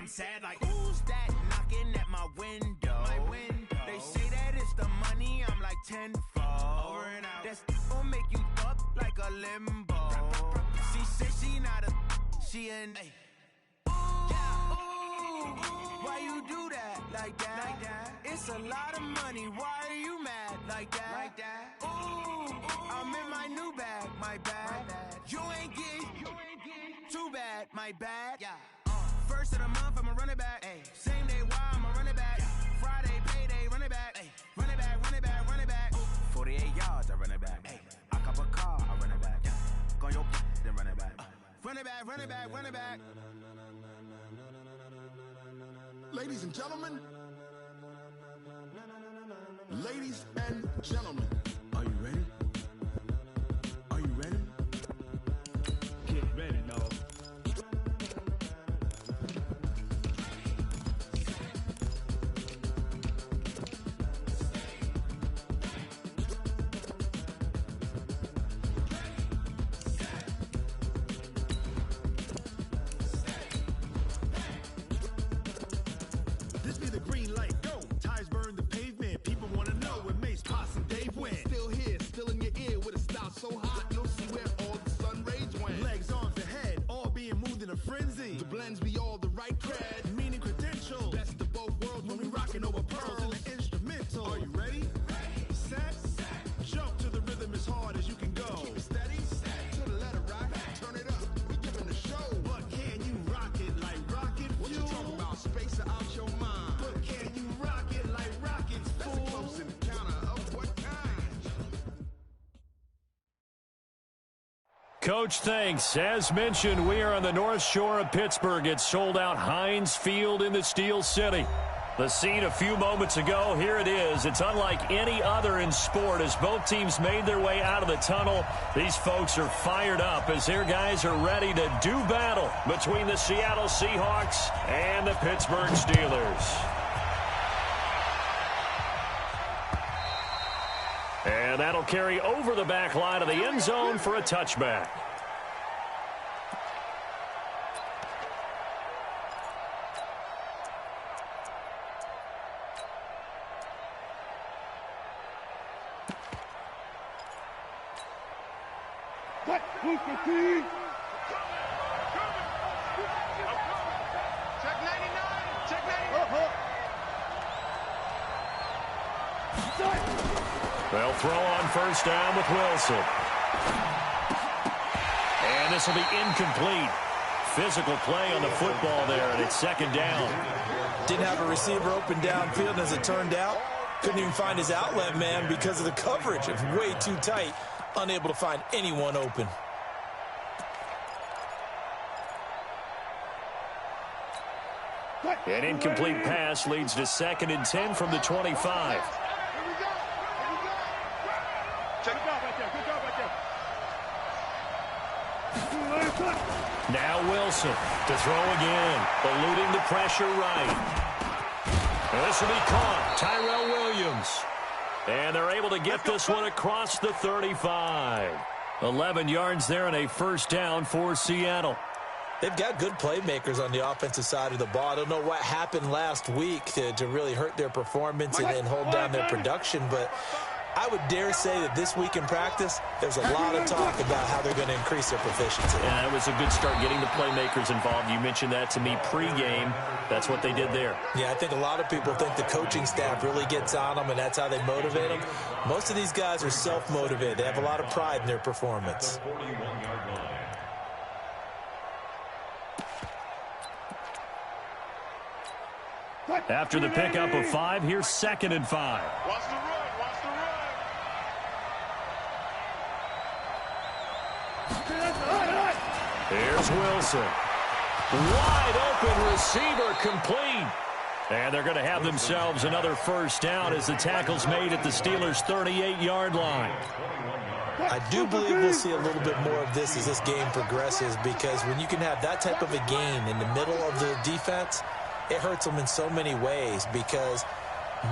sad like, who's that knocking at my window? They say that it's the money, I'm like tenfold. Over and out. That's gon' make you up like a limbo. She said she not a, she an. Why you do that like that? It's a lot of money. Why are you mad like that? Ooh, I'm in my new bag, my bad. You ain't getting too bad, my bad. First of the month, I'ma run it back. Same day, why I'ma run it back. Friday, payday, run it back. Run it back, run it back, run it back. 48 yards, I run it back. I cop a car, I run it back. Go your then run it back. Run it back, run it back, run it back. Ladies and gentlemen, ladies and gentlemen, are you ready? Are you ready? Get ready, dog. This be the green light, go. Tires burn the pavement. People wanna know where Mace, Posse, and Dave went. Still here, still in your ear with a style so hot, you'll see where all the sun rays went. Legs, arms, the head, all being moved in a frenzy. The blends be all the right cred, meaning credentials. Best of both worlds when we rockin' over pearls in the instrumental. Are you ready? Set, jump to the rhythm as hard as you can go. Keep it steady, to the letter right, turn it up, we giving the show. But can you rock it like rocket fuel? What you talking about, space out your mind? But can you rock it like rockets, fool? That's a close encounter of what kind? Coach, thanks. As mentioned, we are on the North Shore of Pittsburgh. It's sold out Heinz Field in the Steel City. The scene a few moments ago, here it is. It's unlike any other in sport as both teams made their way out of the tunnel. These folks are fired up as their guys are ready to do battle between the Seattle Seahawks and the Pittsburgh Steelers. And that'll carry over the back line of the end zone for a touchback. Check 99, check 99. They'll throw on first down with Wilson. And this will be incomplete. Physical play on the football there, and it's second down. Didn't have a receiver open downfield, and as it turned out, couldn't even find his outlet man because of the coverage. It's way too tight, unable to find anyone open. An incomplete pass leads to 2nd and 10 from the 25. Now Wilson to throw again, eluding the pressure right. And this will be caught, Tyrell Williams. And they're able to get this one across the 35. 11 yards there and a first down for Seattle. They've got good playmakers on the offensive side of the ball. I don't know what happened last week to really hurt their performance and hold down their production, but I would dare say that this week in practice, there's a lot of talk about how they're going to increase their proficiency. Yeah, it was a good start getting the playmakers involved. You mentioned that to me pregame. That's what they did there. Yeah, I think a lot of people think the coaching staff really gets on them, and that's how they motivate them. Most of these guys are self-motivated. They have a lot of pride in their performance. After the pickup of 5, here's 2nd and 5. Watch the run, watch the run. Here's Wilson. Wide open receiver complete. And they're going to have themselves another first down as the tackle's made at the Steelers' 38-yard line. I do believe we'll see a little bit more of this as this game progresses, because when you can have that type of a gain in the middle of the defense, it hurts them in so many ways, because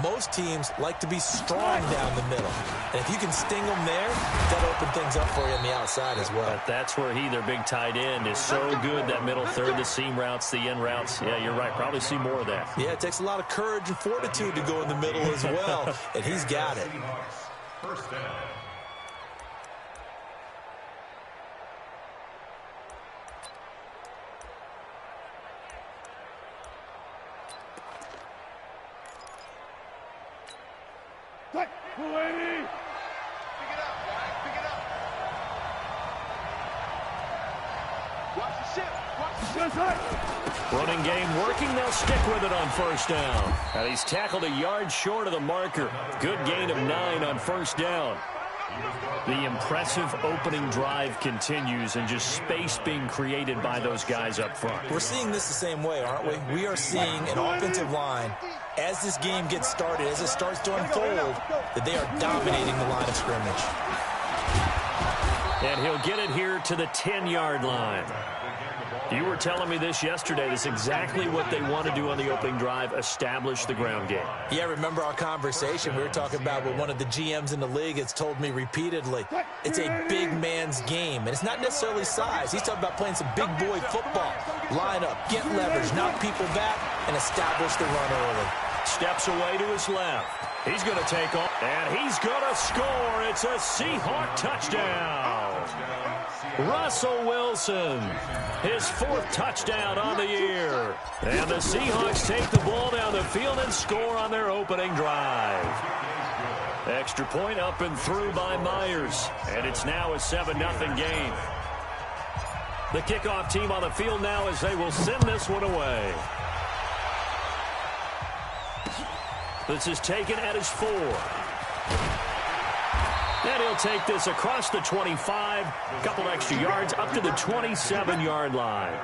most teams like to be strong down the middle. And if you can sting them there, that'll open things up for you on the outside as well. But that's where their big tight end, is so good, that middle third, the seam routes, the in routes. Yeah, you're right. Probably see more of that. Yeah, it takes a lot of courage and fortitude to go in the middle as well, and he's got it. First down. Pick it up, guys. Pick it up. Watch the ship. Watch the ship. Running game working. They'll stick with it on first down. And he's tackled a yard short of the marker. Good gain of 9 on first down. The impressive opening drive continues, and just space being created by those guys up front. We're seeing this the same way, aren't we? We are seeing an offensive line, as this game gets started, as it starts to unfold, that they are dominating the line of scrimmage. And he'll get it here to the 10-yard line. You were telling me this yesterday. This is exactly what they want to do on the opening drive, establish the ground game. Yeah, remember our conversation? We were talking about what one of the GMs in the league has told me repeatedly. It's a big man's game, and it's not necessarily size. He's talking about playing some big boy football. Line up, get leverage, knock people back, and establish the run early. Steps away to his left. He's going to take off, and he's going to score. It's a Seahawk touchdown. Russell Wilson, his 4th touchdown on the year. And the Seahawks take the ball down the field and score on their opening drive. Extra point up and through by Myers. And it's now a 7-0 game. The kickoff team on the field now as they will send this one away. This is taken at his 4. And he'll take this across the 25, a couple extra yards, up to the 27-yard line.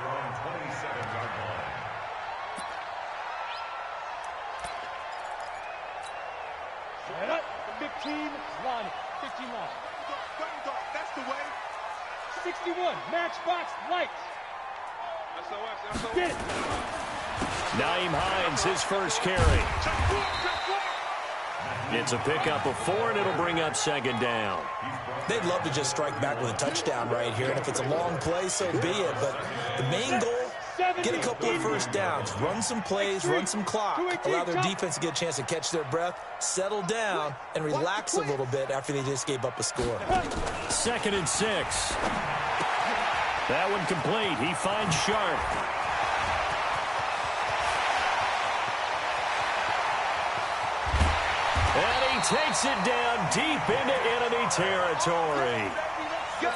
Set up. 15 line. 15 line. That's the way. 61. Matchbox lights. SOS. Get it. Naeem Hines, his first carry. It's a pickup of 4, and it'll bring up 2nd down. They'd love to just strike back with a touchdown right here, and if it's a long play, so be it. But the main goal, get a couple of first downs, run some plays, run some clock, allow their defense to get a chance to catch their breath, settle down, and relax a little bit after they just gave up a score. 2nd and 6. That one complete. He finds Sharp. And he takes it down deep into enemy territory.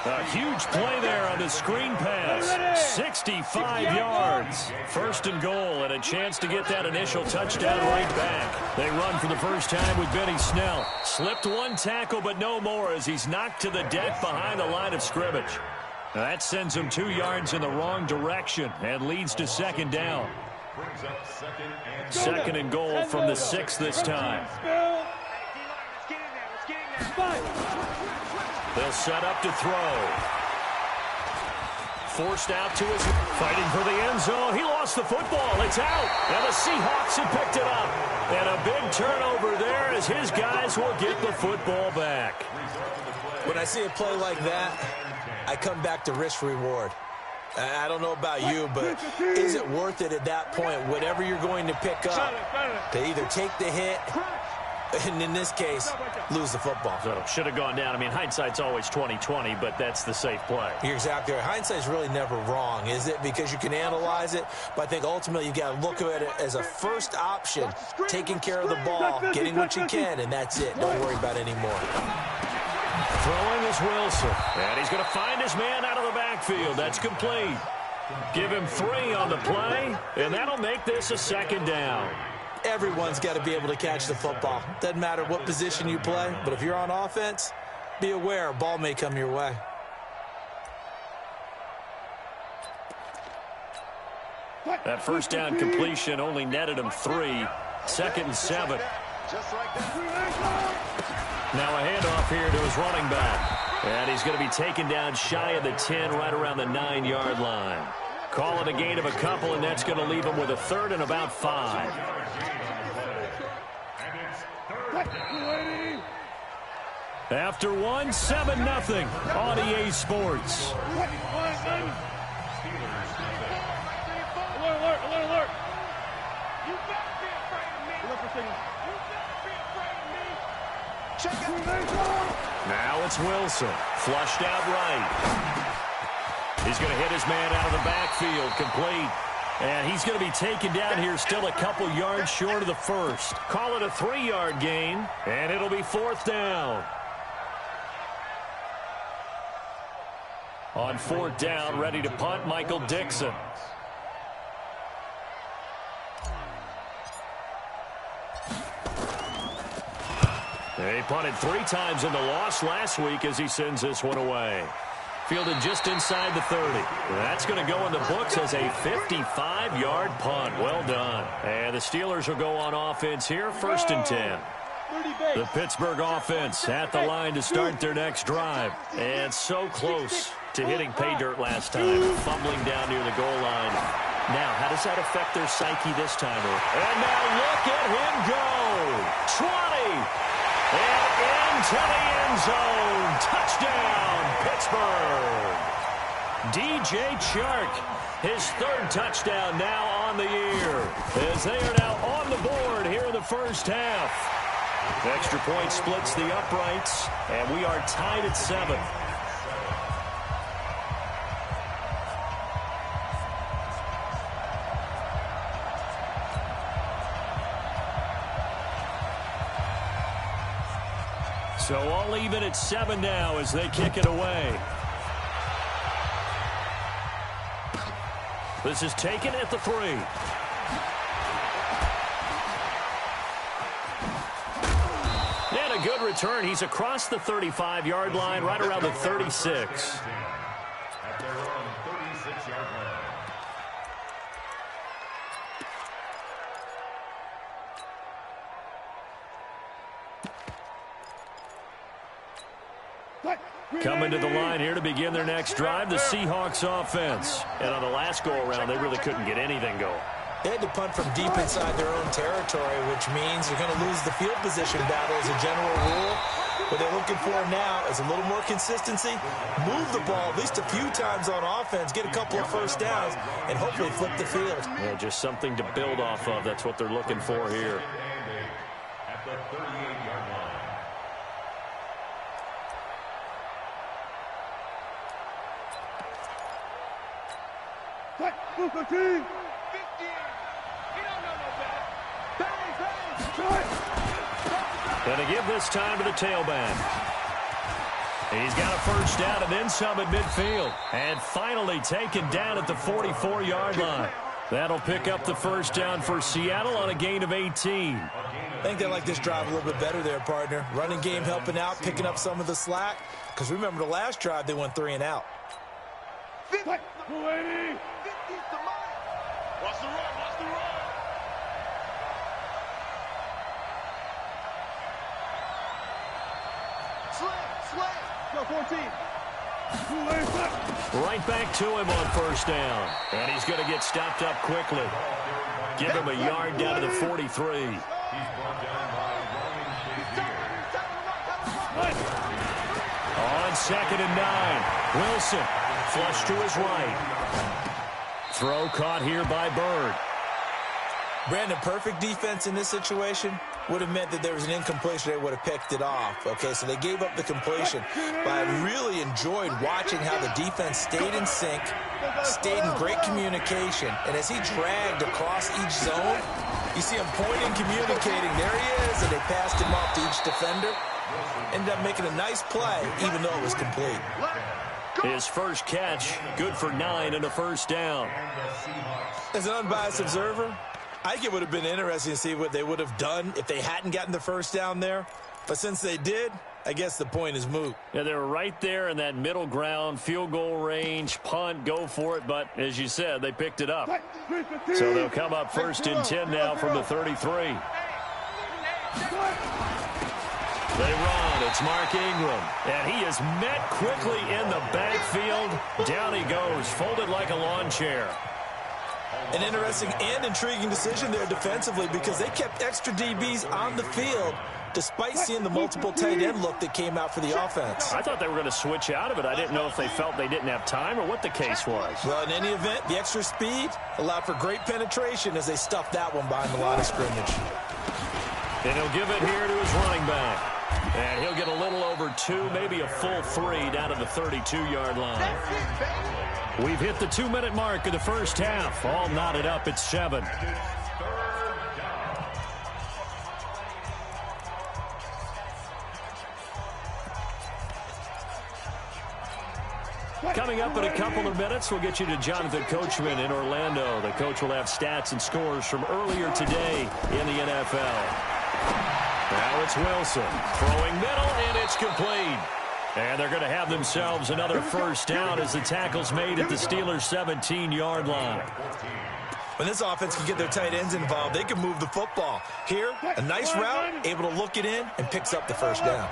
A huge play there on the screen pass. 65 yards. 1st and goal, and a chance to get that initial touchdown right back. They run for the first time with Benny Snell. Slipped one tackle, but no more as he's knocked to the deck behind the line of scrimmage. That sends him 2 yards in the wrong direction and leads to 2nd down. 2nd and goal from the 6 this time. They'll set up to throw. Forced out to his, fighting for the end zone. He lost the football. It's out. And the Seahawks have picked it up. And a big turnover there as his guys will get the football back. When I see a play like that, I come back to risk-reward. I don't know about you, but is it worth it at that point, whatever you're going to pick up, to either take the hit, and in this case, lose the football? So should have gone down. I mean, hindsight's always 20/20, but that's the safe play. You're exactly right. Hindsight's really never wrong, is it? Because you can analyze it, but I think ultimately you got to look at it as a first option, taking care of the ball, getting what you can, and that's it. Don't worry about it anymore. Throwing is Wilson, and he's going to find his man out of the backfield. That's complete. Give him 3 on the play, and that'll make this a 2nd down. Everyone's got to be able to catch the football. Doesn't matter what position you play, but if you're on offense, be aware a ball may come your way. That first down completion only netted him 3. 2nd and 7. Now a handoff here to his running back. And he's going to be taken down shy of the 10, right around the 9-yard line. Call it a gain of a couple, and that's going to leave him with a 3rd and about 5. After one, 7-0 on EA Sports. Alert, alert, alert. You better be afraid of me. You better be afraid of me. Check it. Now it's Wilson. Flushed out right. He's going to hit his man out of the backfield. Complete. And he's going to be taken down here still a couple yards short of the first. Call it a 3-yard gain, and it'll be 4th down. On 4th down, ready to punt, Michael Dixon. He punted 3 times in the loss last week as he sends this one away. Fielded just inside the 30. That's going to go in the books as a 55-yard punt. Well done. And the Steelers will go on offense here, 1st and 10. The Pittsburgh offense at the line to start their next drive. And so close to hitting pay dirt last time, fumbling down near the goal line. Now, how does that affect their psyche this time? And now look at him go. 20. And into the end zone. Touchdown, Pittsburgh. DJ Chark, his 3rd touchdown now on the year, as they are now on the board here in the first half. Extra point splits the uprights, and we are tied at 7. So all even at 7 now as they kick it away. This is taken at the 3. And a good return. He's across the 35-yard line, right around the 36. At their own 36-yard line. Coming to the line here to begin their next drive, the Seahawks offense. And on the last go-around, they really couldn't get anything going. They had to punt from deep inside their own territory, which means you're going to lose the field position battle as a general rule. What they're looking for now is a little more consistency, move the ball at least a few times on offense, get a couple of first downs, and hopefully flip the field. Yeah, just something to build off of. That's what they're looking for here. At the 38-yard line. Move the team. 50. He don't know no better. Bang, bang. And to give this time to the tailback. He's got a first down and then some at midfield. And finally taken down at the 44-yard line. That'll pick up the first down for Seattle on a gain of 18. I think they like this drive a little bit better there, partner. Running game helping out, picking up some of the slack. Because remember the last drive, they went 3 and out. 50. 280. 50's the money. Watch the run. Watch the run. Slam. Go 14. Right back to him on first down. And he's going to get stopped up quickly. Give him a yard down to the 43. He's brought down by Ryan Shazier. On 2nd and 9. Wilson flush to his right. Throw caught here by Bird. Brandon, perfect defense in this situation would have meant that there was an incompletion. They would have picked it off. Okay, so they gave up the completion. But I really enjoyed watching how the defense stayed in sync, stayed in great communication. And as he dragged across each zone, you see him pointing, communicating. There he is, and they passed him off to each defender. Ended up making a nice play, even though it was complete. His first catch, good for 9 and a first down. As an unbiased observer, I think it would have been interesting to see what they would have done if they hadn't gotten the first down there. But since they did, I guess the point is moot. Yeah, they were right there in that middle ground, field goal range, punt, go for it. But as you said, they picked it up. So they'll come up 1st and 10 now from the 33. They run. It's Mark Ingram. And he is met quickly in the backfield. Down he goes, folded like a lawn chair. An interesting and intriguing decision there defensively because they kept extra DBs on the field despite seeing the multiple tight end look that came out for the offense. I thought they were going to switch out of it. I didn't know if they felt they didn't have time or what the case was. Well, in any event, the extra speed allowed for great penetration as they stuffed that one behind the line of scrimmage. And he'll give it here to his running back. And he'll get a little over 2, maybe a full 3 down to the 32-yard line. We've hit the 2-minute mark of the first half. All knotted up at 7. Coming up in a couple of minutes, we'll get you to Jonathan Coachman in Orlando. The coach will have stats and scores from earlier today in the NFL. Now it's Wilson throwing middle, and it's complete. And they're going to have themselves another first down as the tackle's made at the Steelers' 17-yard line. When this offense can get their tight ends involved, they can move the football. Here, a nice route, able to look it in, and picks up the first down.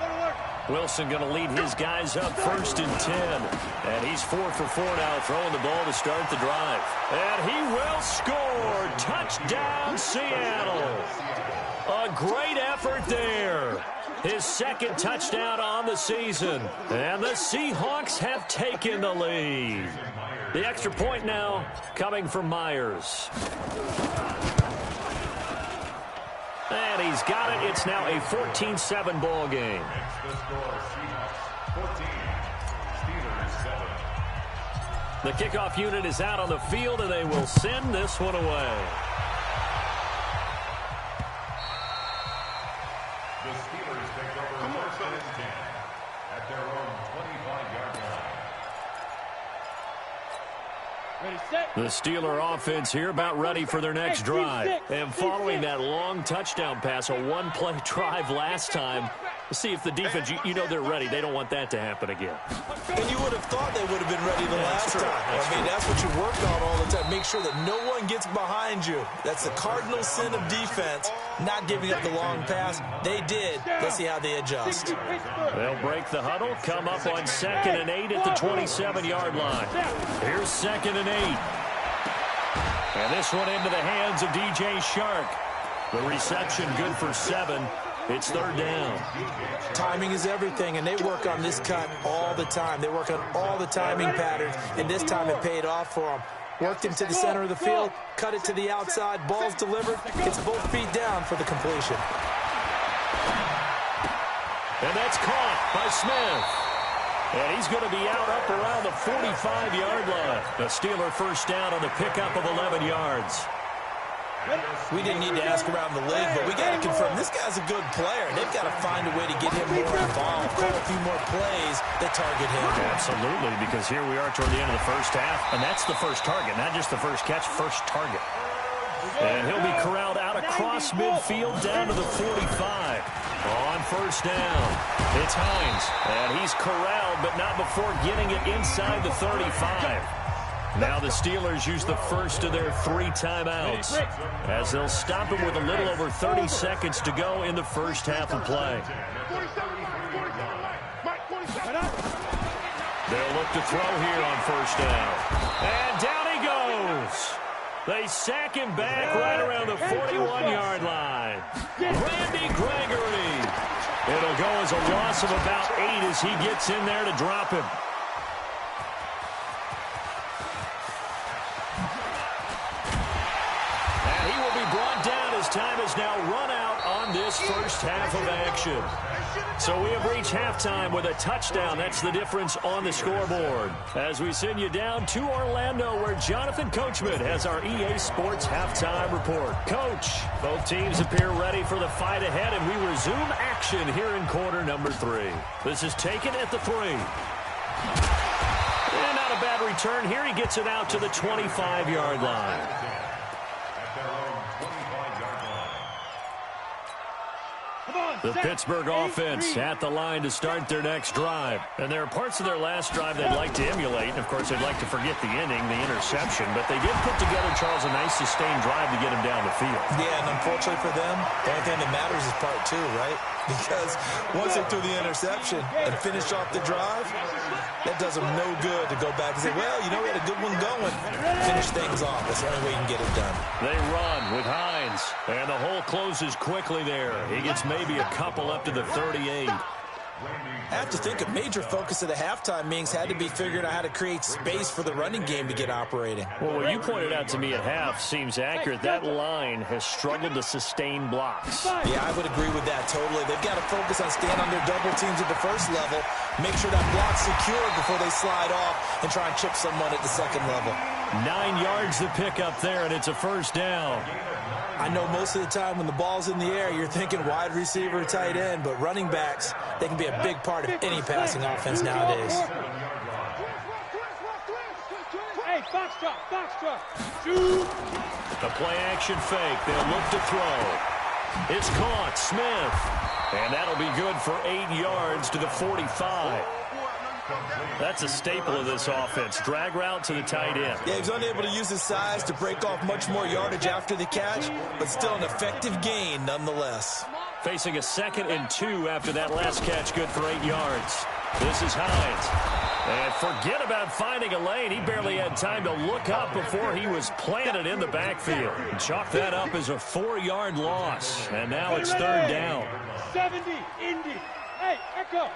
Wilson going to lead his guys up 1st and 10. And he's 4 for 4 now, throwing the ball to start the drive. And he will score. Touchdown, Seattle. A great effort there. His second touchdown on the season. And the Seahawks have taken the lead. The extra point now coming from Myers. And he's got it. It's now a 14-7 ball game. The kickoff unit is out on the field, and they will send this one away. The Steelers take over 1st and 10 at their own 25-yard line. The Steeler offense here about ready for their next drive. And following that long touchdown pass, a one-play drive last time, see if the defense, you know they're ready. They don't want that to happen again. And you would have thought they would have been ready the last time. That's what you work on all the time. Make sure that no one gets behind you. That's the cardinal sin of defense, not giving up the long pass. They did. Let's see how they adjust. They'll break the huddle, come up on 2nd and 8 at the 27-yard line. Here's 2nd and 8. And this one into the hands of DJ Shark. The reception good for 7. It's 3rd down. Timing is everything, and they work on this cut all the time. They work on all the timing patterns, and this time it paid off for them. Worked into the center of the field, cut it to the outside, ball's delivered. It's both feet down for the completion. And that's caught by Smith. And he's going to be out up around the 45-yard line. The Steeler first down on the pickup of 11 yards. We didn't need to ask around the league, but we got to confirm this guy's a good player. They've got to find a way to get him more involved, call a few more plays that target him. Absolutely, because here we are toward the end of the first half, and that's the first target, not just the first catch, first target. And he'll be corralled out across midfield down to the 45. On first down, it's Hines, and he's corralled, but not before getting it inside the 35. Now the Steelers use the first of their 3 timeouts as they'll stop him with a little over 30 seconds to go in the first half of play. They'll look to throw here on first down. And down he goes. They sack him back right around the 41-yard line. Randy Gregory. It'll go as a loss of about 8 as he gets in there to drop him. Time has now run out on this first half of action. So we have reached halftime with a touchdown. That's the difference on the scoreboard. As we send you down to Orlando, where Jonathan Coachman has our EA Sports halftime report. Coach, both teams appear ready for the fight ahead, and we resume action here in quarter number 3. This is taken at the 3. And not a bad return here. He gets it out to the 25-yard line. The Pittsburgh offense at the line to start their next drive. And there are parts of their last drive they'd like to emulate. And, of course, they'd like to forget the ending, the interception. But they did put together, Charles, a nice sustained drive to get him down the field. Yeah, and unfortunately for them, the only thing that matters is part 2, right? because once they threw the interception and finished off the drive, that does them no good to go back and say, well, you know, we had a good one going. Finish things off. That's the only way you can get it done. They run with Hines, and the hole closes quickly there. He gets maybe a couple up to the 38. I have to think a major focus of the halftime meetings had to be figuring out how to create space for the running game to get operating. Well, what you pointed out to me at half seems accurate. That line has struggled to sustain blocks. Yeah, I would agree with that totally. They've got to focus on staying under double teams at the first level, make sure that block's secured before they slide off and try and chip someone at the second level. 9 yards to pick up there, and it's a first down. I know most of the time when the ball's in the air, you're thinking wide receiver, tight end, but running backs, they can be a big part of any passing offense nowadays. Hey, box drop. Shoot. The play-action fake. They'll look to throw. It's caught. Smith. And that'll be good for 8 yards to the 45. That's a staple of this offense. Drag route to the tight end. Yeah, he was unable to use his size to break off much more yardage after the catch, but still an effective gain nonetheless. Facing a 2nd and 2 after that last catch, good for 8 yards. This is Hines. And forget about finding a lane. He barely had time to look up before he was planted in the backfield. Chalk that up as a 4-yard loss. And now it's 3rd down. 70, Indy. Hey, Echo.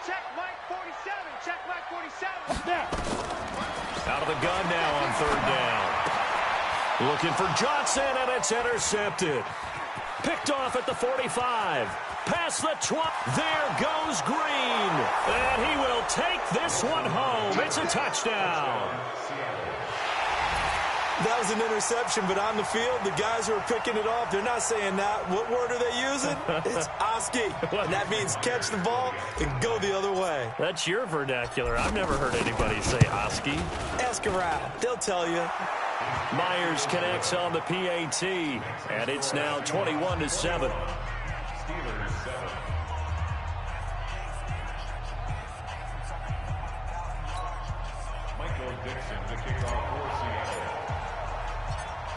Check Mike 47. Check Mike 47. Now. Out of the gun now on 3rd down. Looking for Johnson, and it's intercepted. Picked off at the 45. Past the 20. There goes Green. And he will take this one home. It's a touchdown. That was an interception, but on the field, the guys who are picking it off, they're not saying that. What word are they using? It's Oski. And that means catch the ball and go the other way. That's your vernacular. I've never heard anybody say Oski. Ask around. They'll tell you. Myers connects on the PAT, and it's now 21-7.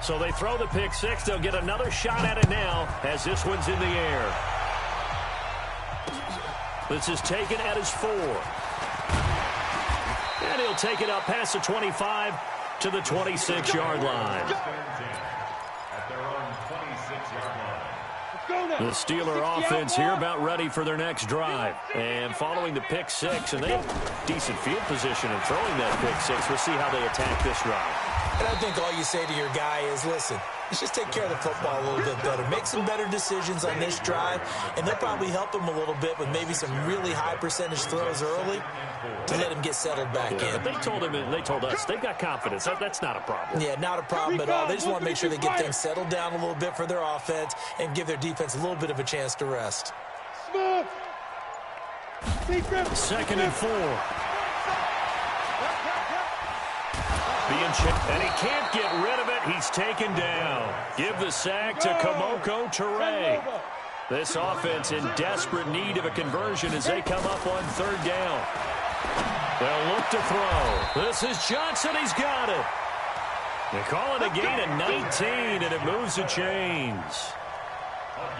So they throw the pick six. They'll get another shot at it now as this one's in the air. This is taken at his 4. And he'll take it up past the 25 to the 26-yard line. The Steeler offense here about ready for their next drive. And following the pick six, and they have decent field position in throwing that pick six. We'll see how they attack this drive. And I think all you say to your guy is, listen, let's just take care of the football a little bit better. Make some better decisions on this drive, and they'll probably help him a little bit with maybe some really high percentage throws early to let him get settled back in. They told him, and they told us, they've got confidence. That's not a problem. Yeah, not a problem at all. They just want to make sure they get things settled down a little bit for their offense and give their defense a little bit of a chance to rest. Smith. 2nd and 4. And he can't get rid of it. He's taken down. Give the sack to Kamoko Toure. This offense in desperate need of a conversion as they come up on 3rd down. They'll look to throw. This is Johnson. He's got it. They call it a gain of 19, and it moves the chains.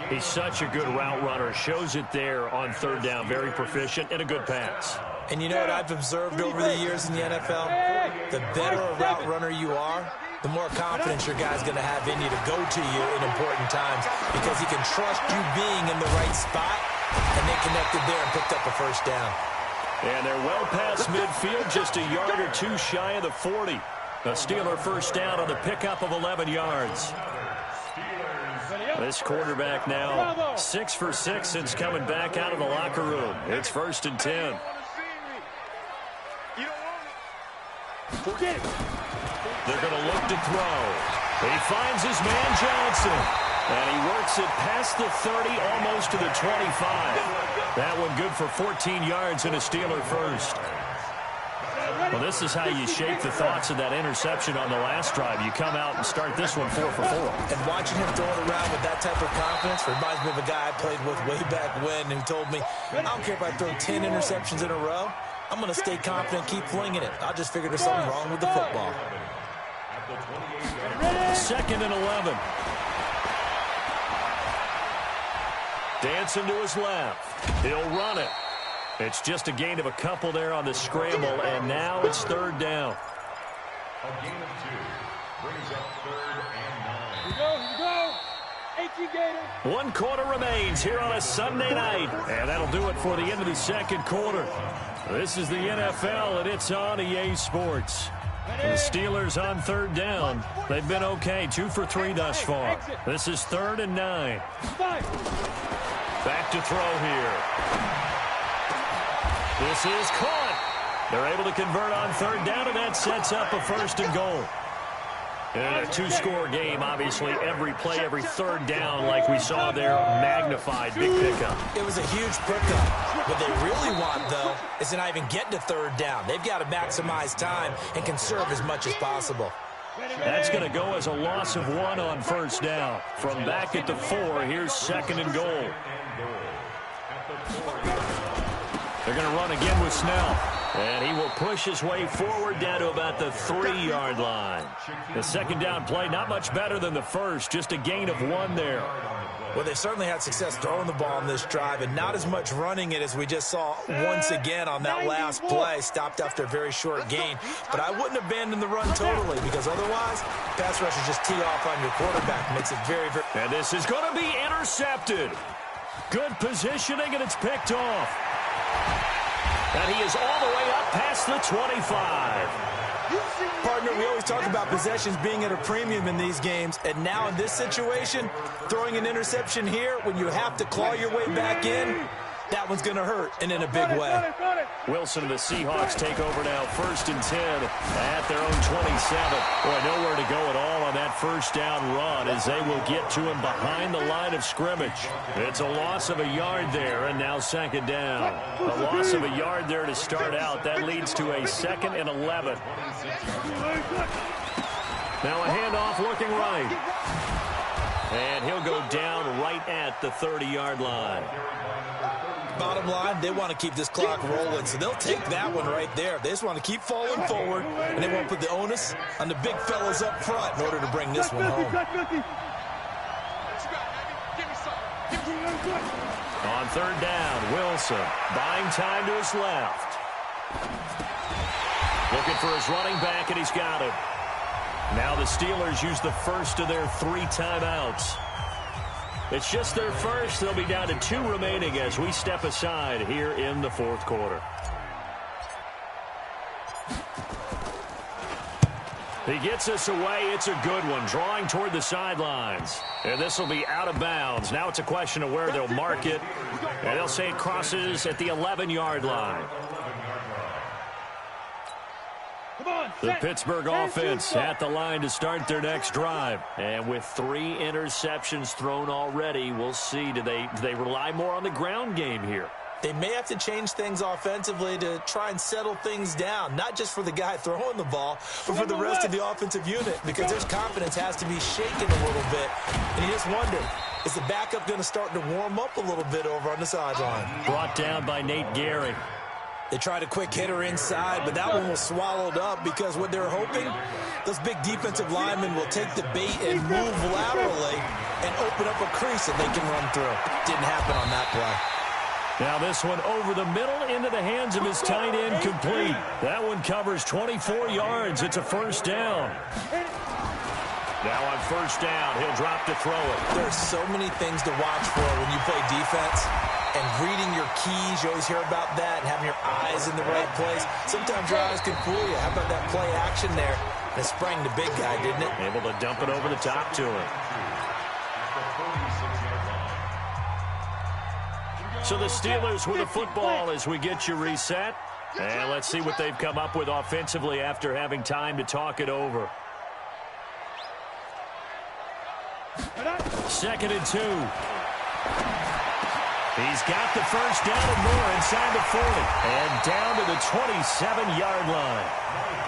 He's such a good route runner. Shows it there on 3rd down. Very proficient and a good pass. And you know what I've observed over the years in the NFL? The better a route runner you are, the more confidence your guy's going to have in you to go to you in important times because he can trust you being in the right spot, and they connected there and picked up a first down. And they're well past midfield, just a yard or two shy of the 40. A Steeler first down on the pickup of 11 yards. This quarterback now 6 for 6 since coming back out of the locker room. It's 1st and 10. They're going to look to throw. He finds his man Johnson. And he works it past the 30, almost to the 25. That one good for 14 yards and a Steeler first. Well, this is how you shape the thoughts of that interception on the last drive. You come out and start this one 4 for 4. And watching him throw it around with that type of confidence reminds me of a guy I played with way back when who told me, I don't care if I throw 10 interceptions in a row. I'm going to stay confident, keep flinging it. I just figured there's something wrong with the football. 2nd and 11. Dancing to his left. He'll run it. It's just a gain of a couple there on the scramble, and now it's third down. A gain of 2 brings up 3rd and 9. Here we go. 18 Gators. 1 quarter remains here on a Sunday night, and that'll do it for the end of the second quarter. This is the NFL, and it's on EA Sports. And the Steelers on third down. They've been okay, 2 for 3 thus far. This is 3rd and 9. Back to throw here. This is caught. They're able to convert on third down, and that sets up a 1st and goal. In a 2-score game, obviously, every play, every third down, like we saw there, magnified. Big pickup. It was a huge pickup. What they really want, though, is to not even get to third down. They've got to maximize time and conserve as much as possible. That's going to go as a loss of 1 on 1st down. From back at the 4, here's 2nd and goal. They're going to run again with Snell. And he will push his way forward down to about the 3-yard line. The second down play, not much better than the first, just a gain of 1 there. Well, they certainly had success throwing the ball in this drive, and not as much running it as we just saw once again on that last play. Stopped after a very short gain. But I wouldn't abandon the run totally, because otherwise, pass rushers just tee off on your quarterback. Makes it very, very... And this is going to be intercepted. Good positioning, and it's picked off. And he is all the way up past the 25. Partner, we always talk about possessions being at a premium in these games, and now in this situation, throwing an interception here when you have to claw your way back in, that one's going to hurt, and in a big way. Wilson and the Seahawks take over now, 1st and 10 at their own 27. Boy, nowhere to go at all on that 1st down run as they will get to him behind the line of scrimmage. It's a loss of a yard there, and now 2nd down. A loss of a yard there to start out. That leads to a 2nd and 11. Now a handoff looking right. And he'll go down right at the 30-yard line. Bottom line, they want to keep this clock rolling, so they'll take that one right there. They just want to keep falling forward, and they won't put the onus on the big fellas up front in order to bring this one home. On 3rd down, Wilson buying time to his left. Looking for his running back, and he's got it. Now the Steelers use the first of their 3 timeouts. It's just their first. They'll be down to 2 remaining as we step aside here in the 4th quarter. He gets us away. It's a good one. Drawing toward the sidelines. And this will be out of bounds. Now it's a question of where they'll mark it. And they'll say it crosses at the 11-yard line. The Pittsburgh offense at the line to start their next drive. And with 3 interceptions thrown already, we'll see. Do they rely more on the ground game here? They may have to change things offensively to try and settle things down, not just for the guy throwing the ball, but for the rest of the offensive unit, because their confidence has to be shaken a little bit. And you just wonder, is the backup going to start to warm up a little bit over on the sideline? Brought down by Nate Gehry. They tried a quick hitter inside, but that one was swallowed up because what they're hoping, those big defensive linemen will take the bait and move laterally and open up a crease that they can run through. Didn't happen on that play. Now this one over the middle into the hands of his tight end, complete. That one covers 24 yards. It's a 1st down. Now on 1st down, he'll drop to throw it. There's so many things to watch for when you play defense. And reading your keys, you always hear about that, and having your eyes in the right place. Sometimes your eyes can fool you. How about that play action there? And it sprang the big guy, didn't it? Able to dump it over the top to him. So the Steelers with the football as we get you reset. And let's see what they've come up with offensively after having time to talk it over. 2nd and 2. He's got the 1st down and more inside the 40. And down to the 27-yard line.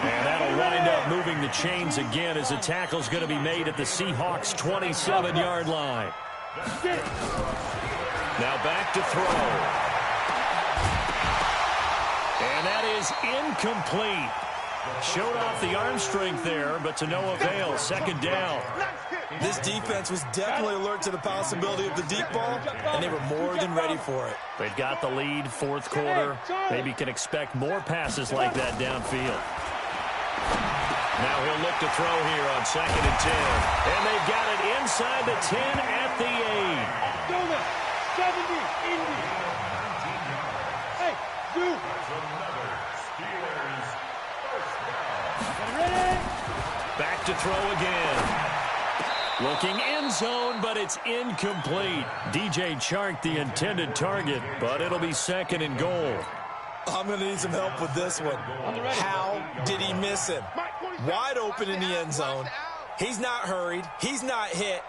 And that'll wind up moving the chains again as the tackle's going to be made at the Seahawks' 27-yard line. Now back to throw. And that is incomplete. Showed off the arm strength there, but to no avail. Second down. This defense was definitely alert to the possibility of the deep ball, and they were more than ready for it. They've got the lead, fourth quarter. Maybe can expect more passes like that downfield. Now he'll look to throw here on 2nd and 10. And they've got it inside the 10 at the 8. 70, Indy. Hey, dude. Back to throw again. Looking end zone, but it's incomplete. DJ Chark, the intended target, but it'll be 2nd and goal. I'm going to need some help with this one. How did he miss him? Wide open in the end zone. He's not hurried. He's not hit.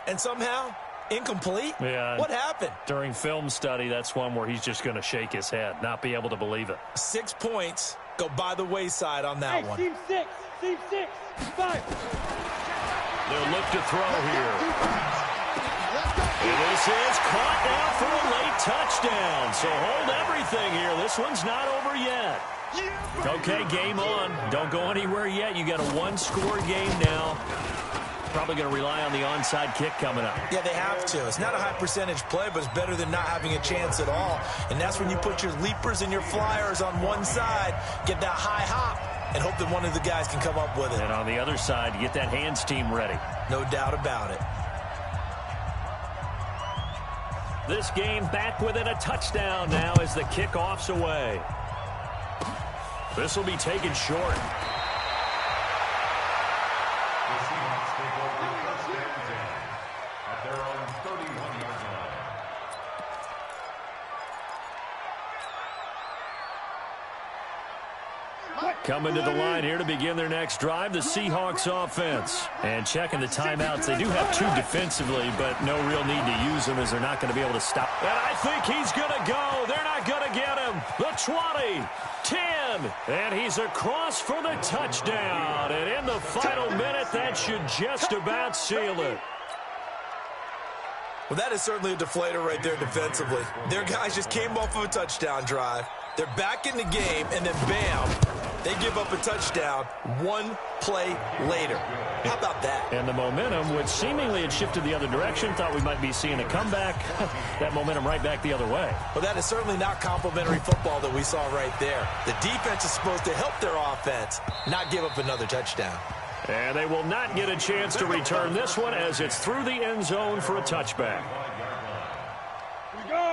And somehow, incomplete? Yeah. What happened? During film study, that's one where he's just going to shake his head, not be able to believe it. 6 points go by the wayside on that one. Team 6, 5. They'll look to throw here. And this is caught now for a late touchdown. So hold everything here. This one's not over yet. Okay, game on. Don't go anywhere yet. You got a one-score game now. Probably going to rely on the onside kick coming up. Yeah, they have to. It's not a high percentage play, but it's better than not having a chance at all. And that's when you put your leapers and your flyers on one side, get that high hop, and hope that one of the guys can come up with it. And on the other side, get that hands team ready. No doubt about it. This game back within a touchdown now as the kickoff's away. This will be taken short. The Seahawks take over 1st and 10 at their own 31-yard line. Coming to the line here to begin their next drive, the Seahawks offense. And checking the timeouts, they do have 2 defensively, but no real need to use them as they're not going to be able to stop. And I think he's going to go. They're not going to get him. The 20, 10, and he's across for the touchdown. And in the final minute, that should just about seal it. Well, that is certainly a deflator right there defensively. Their guys just came off of a touchdown drive. They're back in the game, and then bam, they give up a touchdown 1 play later. How about that? And the momentum, which seemingly had shifted the other direction, thought we might be seeing a comeback. That momentum right back the other way. Well, that is certainly not complimentary football that we saw right there. The defense is supposed to help their offense, not give up another touchdown. And they will not get a chance to return this one as it's through the end zone for a touchback.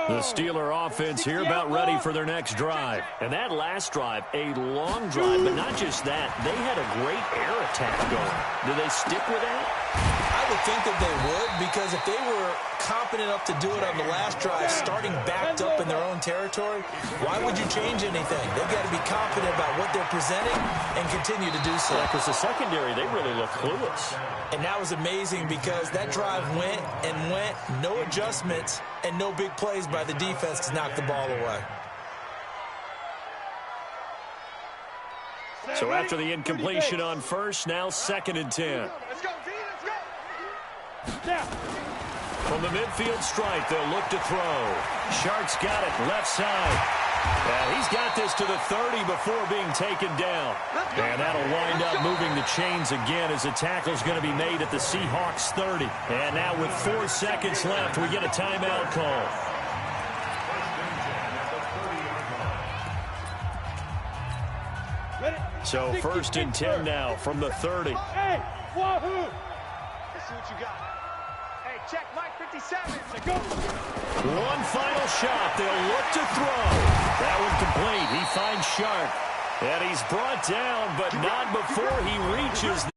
The Steeler offense here about ready for their next drive. And that last drive, a long drive, but not just that. They had a great air attack going. Do they stick with that? I would think that they would, because if they were competent enough to do it on the last drive, starting backed up in their own territory, why would you change anything? They've got to be confident about what they're presenting and continue to do so. Because the secondary, they really look clueless. And that was amazing because that drive went and went, no adjustments, and no big plays by the defense to knock the ball away. So after the incompletion on first, now 2nd and 10. Let's go, V, let's go. Now. From the midfield stripe, they'll look to throw. Shark's got it left side. And he's got this to the 30 before being taken down. And that'll wind up moving the chains again as the tackle's going to be made at the Seahawks 30. And now with 4 seconds left, we get a timeout call. So 1st and 10 now from the 30. Hey, wahoo! Let's see what you got. Hey, check Mike 57. Go. One final shot. They'll look to throw. That one complete. He finds Sharp. And he's brought down, but not before he reaches